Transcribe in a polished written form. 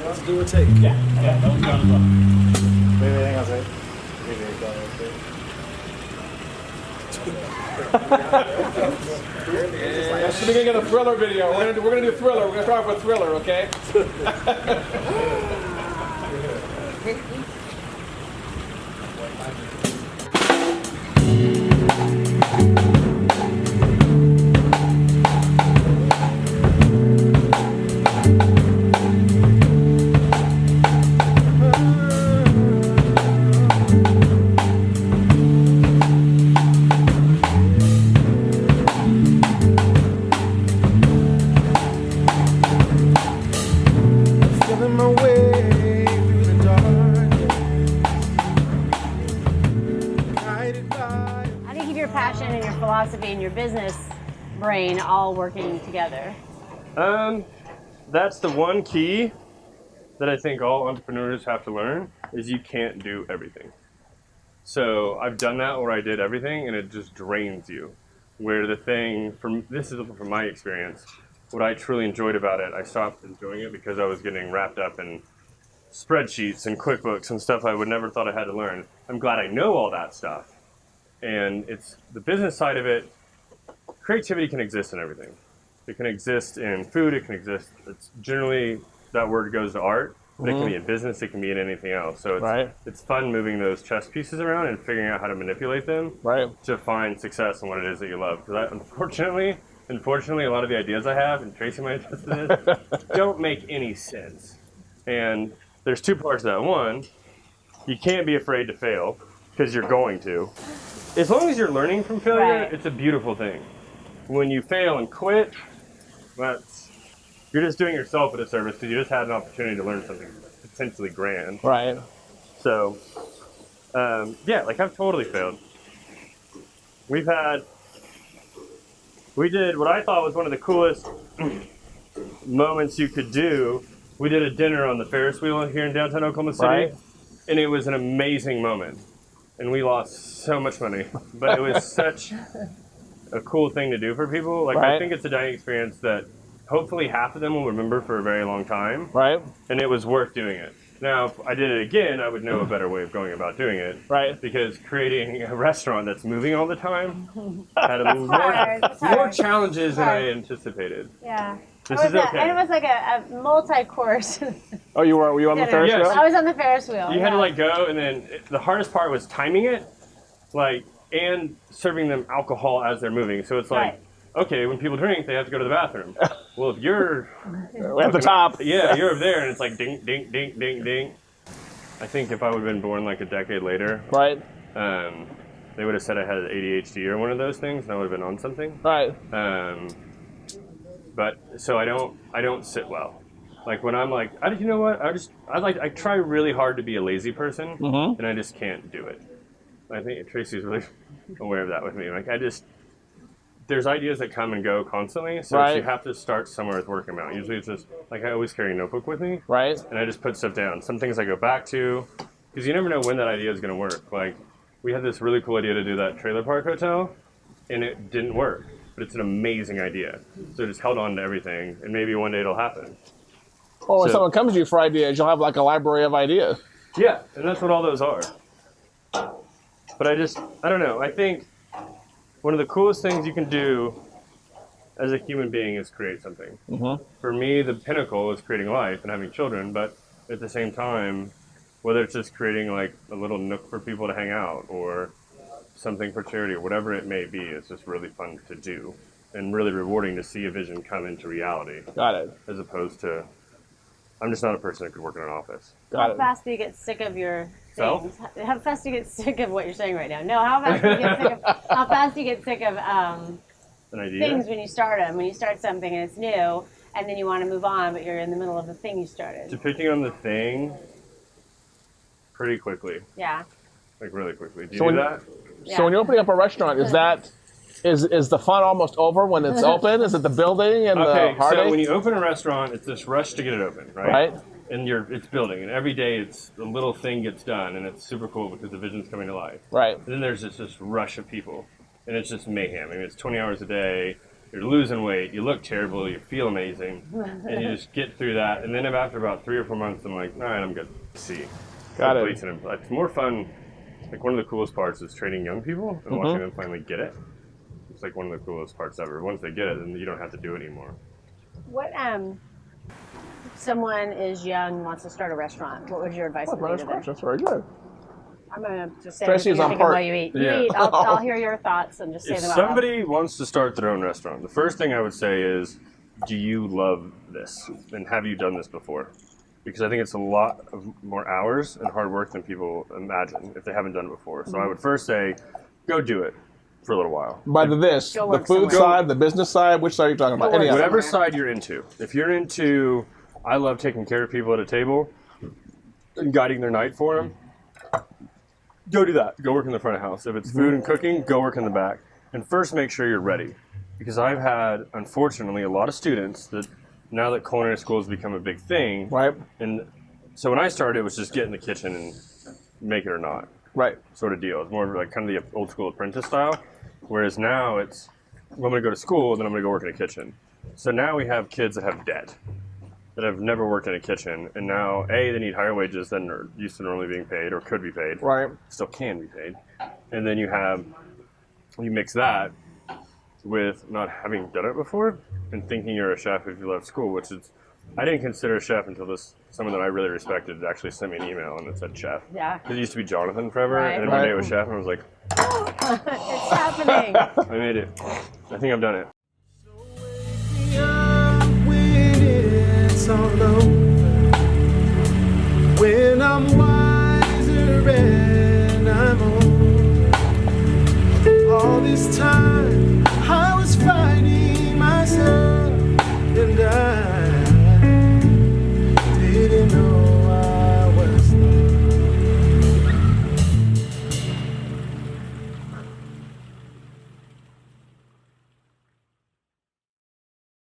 Let's do a take. Yeah, that one's done as well. Wait, hang on a second. That's the beginning of the Thriller video. We're gonna do Thriller. We're gonna start with Thriller, okay? Feeling my way through the darkness, guided by. How do you keep your passion and your philosophy and your business brain all working together? That's the one key that I think all entrepreneurs have to learn is you can't do everything. So I've done that where I did everything and it just drains you. Where the thing, this is from my experience, what I truly enjoyed about it, I stopped enjoying it because I was getting wrapped up in spreadsheets and QuickBooks and stuff I would never thought I had to learn. I'm glad I know all that stuff. And it's the business side of it, creativity can exist in everything. It can exist in food, it can exist, it's generally, that word goes to art, but it can be in business, it can be in anything else. So it's fun moving those chess pieces around and figuring out how to manipulate them to find success in what it is that you love. Because unfortunately, a lot of the ideas I have, and Tracy might attest to this, don't make any sense. And there's two parts to that. One, you can't be afraid to fail, because you're going to. As long as you're learning from failure, it's a beautiful thing. When you fail and quit, you're just doing yourself a disservice because you just had an opportunity to learn something potentially grand. Right. So, yeah, like I've totally failed. We did what I thought was one of the coolest moments you could do. We did a dinner on the Ferris wheel here in downtown Oklahoma City, and it was an amazing moment. And we lost so much money, but it was such a cool thing to do for people. Like I think it's a dining experience that hopefully half of them will remember for a very long time. Right. And it was worth doing it. Now, if I did it again, I would know a better way of going about doing it. Right. Because creating a restaurant that's moving all the time had more challenges than I anticipated. Yeah. This is okay. And it was like a multi-course. Oh, were you on the Ferris wheel? I was on the Ferris wheel. You had to like go, and then the hardest part was timing it, and serving them alcohol as they're moving. So it's like, okay, when people drink, they have to go to the bathroom. Well, if you're at the top, you're up there, and it's like ding, ding, ding, ding, ding. I think if I would have been born like a decade later, they would have said I had ADHD or one of those things, and I would have been on something. Right. But so I don't sit well. Like when I'm like, you know what? I try really hard to be a lazy person, and I just can't do it. I think Tracy's really aware of that with me. Like there's ideas that come and go constantly, so you have to start somewhere with working them out. Usually it's just, like I always carry a notebook with me, and I just put stuff down. Some things I go back to, because you never know when that idea is going to work. Like, we had this really cool idea to do that trailer park hotel, and it didn't work, but it's an amazing idea. So I just held on to everything, and maybe one day it'll happen. Well, when someone comes to you for ideas, you'll have like a library of ideas. Yeah, and that's what all those are. But I don't know, I think one of the coolest things you can do as a human being is create something. For me, the pinnacle is creating life and having children, but at the same time, whether it's just creating like a little nook for people to hang out or something for charity or whatever it may be, it's just really fun to do and really rewarding to see a vision come into reality. Got it. As opposed to, I'm just not a person that could work in an office. How fast do you get sick of your things? How fast do you get sick of what you're saying right now? No, how fast do you get sick of An idea? things when you start them? When you start something and it's new, and then you want to move on, but you're in the middle of the thing you started. Depending on the thing, pretty quickly. Yeah. Like really quickly. Do you do that? So when you're opening up a restaurant, is the fun almost over when it's open? Is it the building and the heartache? So when you open a restaurant, it's this rush to get it open, right? And it's building, and every day it's a little thing gets done, and it's super cool because the vision's coming to life. Right. And then there's just this rush of people, and it's just mayhem. I mean, it's 20 hours a day. you're losing weight, you look terrible, you feel amazing, and you just get through that. And then after about 3 or 4 months, I'm like, all right, I'm good. See, Got it. It's more fun. Like one of the coolest parts is training young people and watching them finally get it. It's like one of the coolest parts ever. Once they get it, then you don't have to do it anymore. What someone is young, wants to start a restaurant, what would your advice be to them? That's very good. I'm gonna just say Tracy's everything on you're thinking part. while you eat. Yeah. You eat. I'll hear your thoughts and just say If them out loud. somebody wants to start their own restaurant, the first thing I would say is, do you love this? And have you done this before? Because I think it's a lot of more hours and hard work than people imagine if they haven't done it before. So I would first say, go do it for a little while. By the Go work food somewhere. side, the business side, which side are you talking about? Go work Any of them. Whatever somewhere. side you're into. If you're into, I love taking care of people at a table and guiding their night for them, go do that. Go work in the front of house. If it's food and cooking, go work in the back. And first make sure you're ready. Because I've had, unfortunately, a lot of students that now that culinary school has become a big thing. Right. And so when I started, it was just get in the kitchen and make it or not Right. sort of deal. It's more like kind of the old school apprentice style. Whereas now it's, well, I'm going to go to school, then I'm going to go work in a kitchen. So now we have kids that have debt, that have never worked in a kitchen. And now, A, they need higher wages than are used to normally being paid or could be paid. Right. Still can be paid. And then you mix that with not having done it before and thinking you're a chef if you left school, which is, I didn't consider a chef until someone that I really respected actually sent me an email and it said chef. Yeah. Because it used to be Jonathon forever, Right. and then one day it was chef, and I was like, It's happening. I made it. I think I've done it. When it's all over.